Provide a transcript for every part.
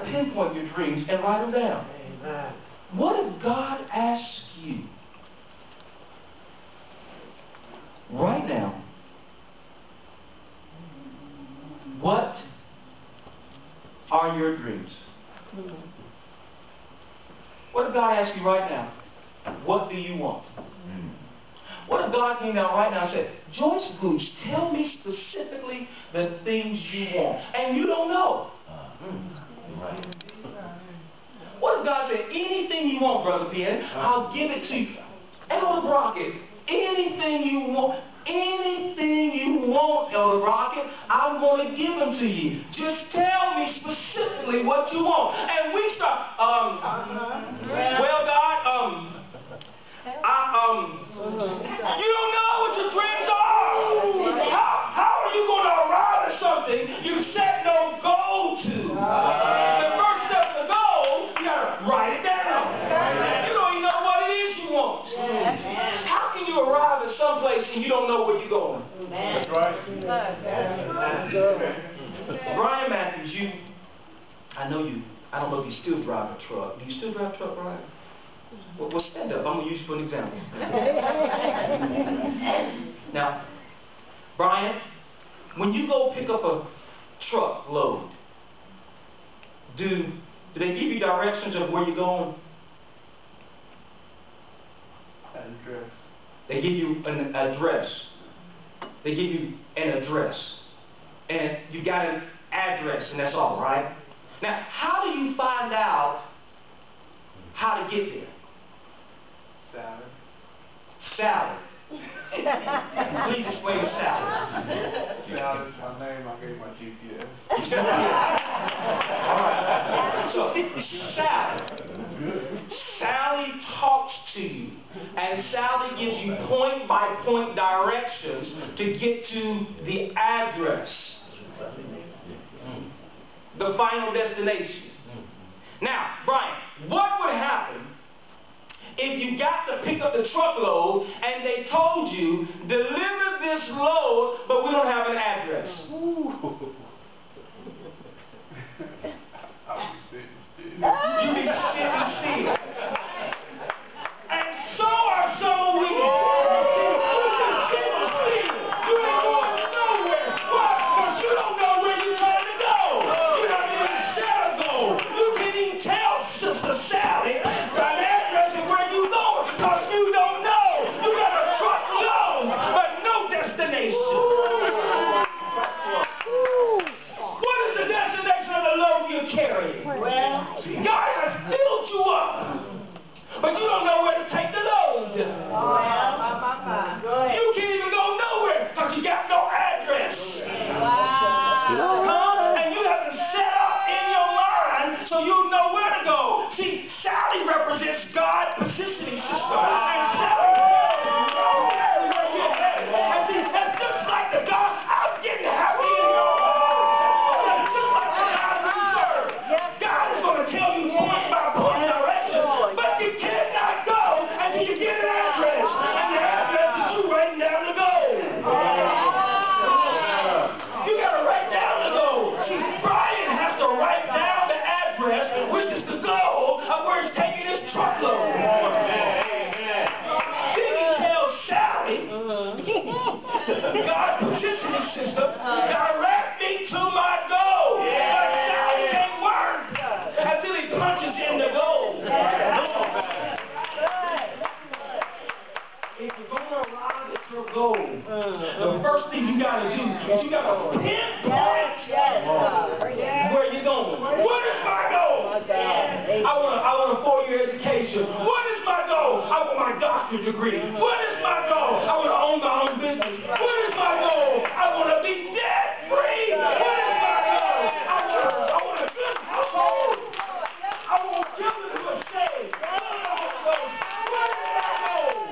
to pinpoint your dreams and write them down. Amen. What if God asks you right now, what are your dreams? What if God asks you right now, what do you want? What if God came down right now and said, Joyce Gooch, tell me specifically the things you want, and you don't know? Right. What if God said, anything you want, Brother Penn, I'll give it to you. Elder Brockett, anything you want, Elder Brockett, I'm going to give them to you. Just tell me specifically what you want. And we start, well, God, you don't know what your dreams are. How are you going to arrive at something you set no goal to? The first step to the goal, you got to write it down. You don't even know what it is you want. How can you arrive at some place and you don't know where you're going? That's right. Brian Matthews, I don't know if you still drive a truck. Do you still drive a truck, Brian? Well, stand up. I'm going to use you for an example. Now, Brian, when you go pick up a truck load, do they give you directions of where you're going? Address. They give you an address. They give you an address. And you got an address, and that's all, right? Now, how do you find out how to get there? Sally. Please explain Sally. Sally is my name. I gave my GPS. All right. So, Sally talks to you, and Sally gives you point-by-point directions to get to the address, the final destination. Now, Brian, what would happen if you got to pick up the truckload and they told you, deliver this load, but we don't have an address? I'll be sitting still. You be sitting still. And so are some of we. You just sitting still. You ain't going nowhere. Why? Because you don't know where you're trying to go. You haven't even set a goal. You can't even tell Sister Sally the address of where you going because you don't know. You got a truckload, but no destination. What is the destination of the load you're carrying? God has filled you up, but you don't know where to take the load. You can't even go nowhere because you got no address. And you have to set up in your mind so you know where to go. See, Sally represents God's positioning system. And Sally knows exactly where you're headed. And see, that's just like the God, I'm getting happy in your heart. That's just like the God we serve. God is going to tell you point by point direction, but you cannot go until you get an address. And the address is you writing down the goal. You got to write down the goal. See, Brian has to write down the address, which is the goal of where he's taking his truckload. Then he tells Sally, God's positioning system, direct me to my goal. But Sally can't work until he punches in the goal. If you're going to arrive at your goal, the first thing you got to do is you got to pinpoint where you're going. What is my goal? I want a 4-year education. What is my goal? I want my doctorate degree. What is my goal? I want to own my own business. What is my goal? I want to be debt free. What is my goal? I want a good household. I want children who are saved. What is my goal?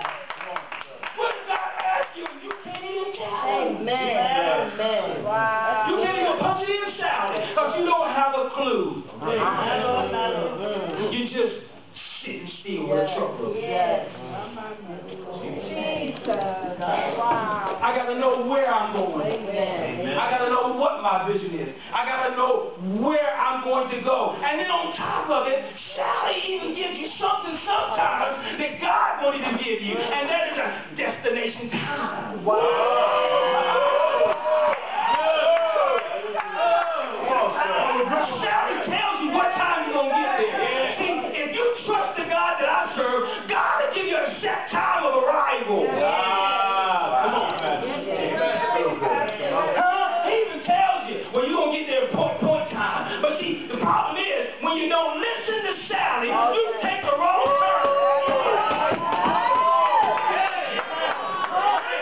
What did God ask you? You can't even tell him. Amen. Wow. You can't even punch it in Sally because you don't have a clue. You just sitting still with a truckload. Yes. Jesus. Wow. I got to know where I'm going. Amen. I got to know what what my vision is. I got to know where I'm going to go. And then on top of it, Sally even gives you something sometimes that God won't even give you. And that is a destination time. Sally tells you what time you're going to get there. See, if you trust the God that I serve, God will give you a set time of arrival. Come on. He even tells you, well, you're going to get there at point time. But see, the problem is, when you don't listen to Sally, you take the wrong turn.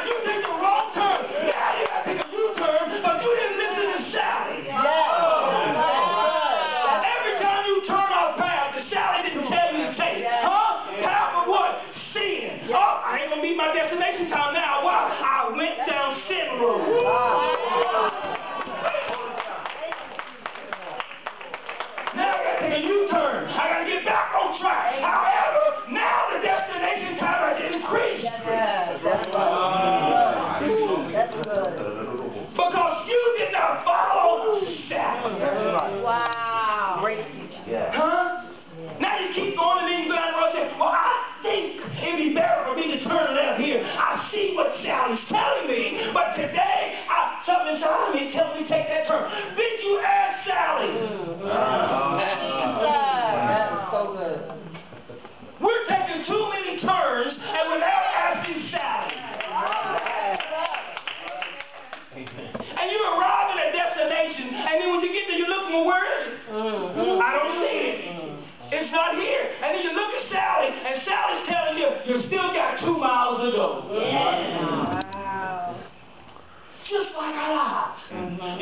You take the wrong turn. Now you got to take a U-turn, but you didn't listen to Sally. Every time you turn off path that Sally didn't tell you to take. Path of what? Sin. Oh, I ain't going to meet my destination time now. Why? I went down sin road. Now I got to take a U-turn. I got to get back on track. However, now the destination time has increased. That's good. Because you did not follow Sally. Wow. Great teacher. Now you keep going and then you go down the road and say, well, I think it'd be better for me to turn left here. I see what Sally's telling me, but today something inside of me tells me to take that turn. Did you ask Sally? That's so good. We're taking too many turns and without asking Sally. And you arrive at a destination, and then when you get there, you look, well, where is it? I don't see it. It's not here. And then you look at Sally, and Sally's telling you, you still got 2 miles to go. Wow. Just like our lives.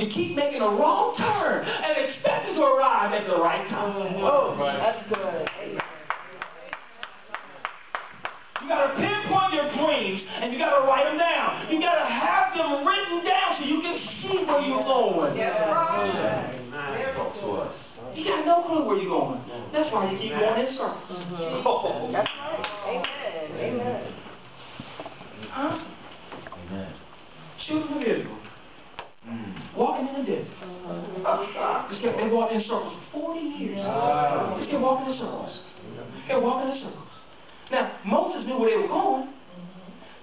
You keep making a wrong turn and expecting to arrive at the right time. Oh, that's good. You got to pinpoint your dreams, and you got to write them down. You got to have them written down so you can see where you're going. You got no clue where you're going. That's why you keep going in circles. That's right. Amen. Huh? Children of Israel, walking in the desert. Just kept they walking in circles for 40 years. Just kept walking in circles. Kept walking in circles. Now, Moses knew where they were going,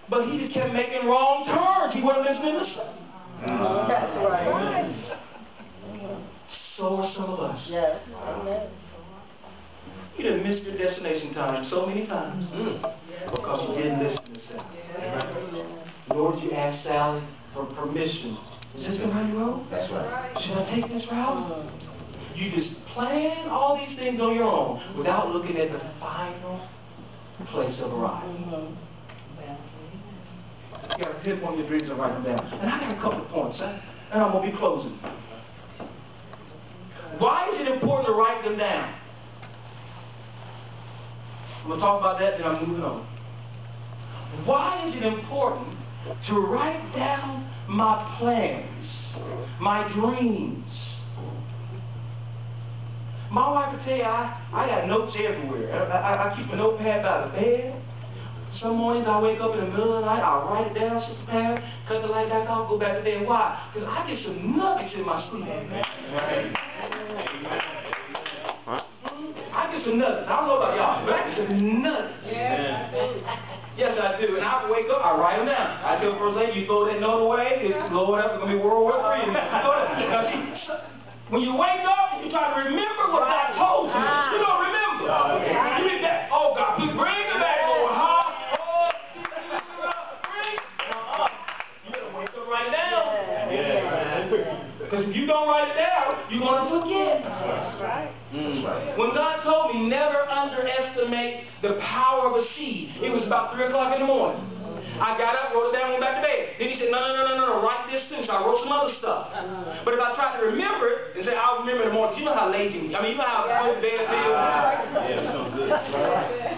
but he just kept making wrong turns. He wasn't listening to something. That's right. So are some of us. Yes. Amen. You done missed your destination time so many times because you didn't listen to Sally. Nor did you ask Sally for permission. Is this the right road? That's right. Should I take this route? You just plan all these things on your own without looking at the final place of arrival. You got to pinpoint your dreams and write them down. And I got a couple of points, and I'm going to be closing. Why is it important to write them down? I'm going to talk about that, then I'm moving on. Why is it important to write down my plans, my dreams? My wife will tell you, I got notes everywhere. I keep a notepad by the bed. Some mornings I wake up in the middle of the night, I'll write it down, Sister Pam, cut the light back off, go back to bed. Why? Because I get some nuggets in my sleep. I get some nuggets. I don't know about y'all, but I get some nuggets. Yes, I do. And I wake up, I write them down. I tell the first lady, you throw that note away, it's blowing up, it's going to be World War III. Now, see, when you wake up, you try to remember what God told you. You don't remember. You read that, oh God, please bring it back, Lord. You better wake up right now. Because if you don't write it down, you're going to forget. That's right. When God told me never underestimate the power of a seed, it was about 3 o'clock in the morning. I got up, wrote it down, went back to bed. Then he said, no, write this too. So I wrote some other stuff. But if I tried to remember it and say, I'll remember in the morning, you know how lazy we are. I mean, you know how good bed feels?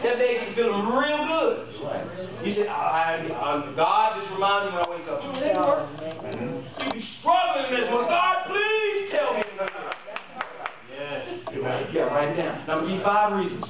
That bed can feel real good. You say, God just reminds me when I wake up. You be struggling with this one. God, please tell me. Yes. You got to write it down. Now, I'm going to give you 5 reasons.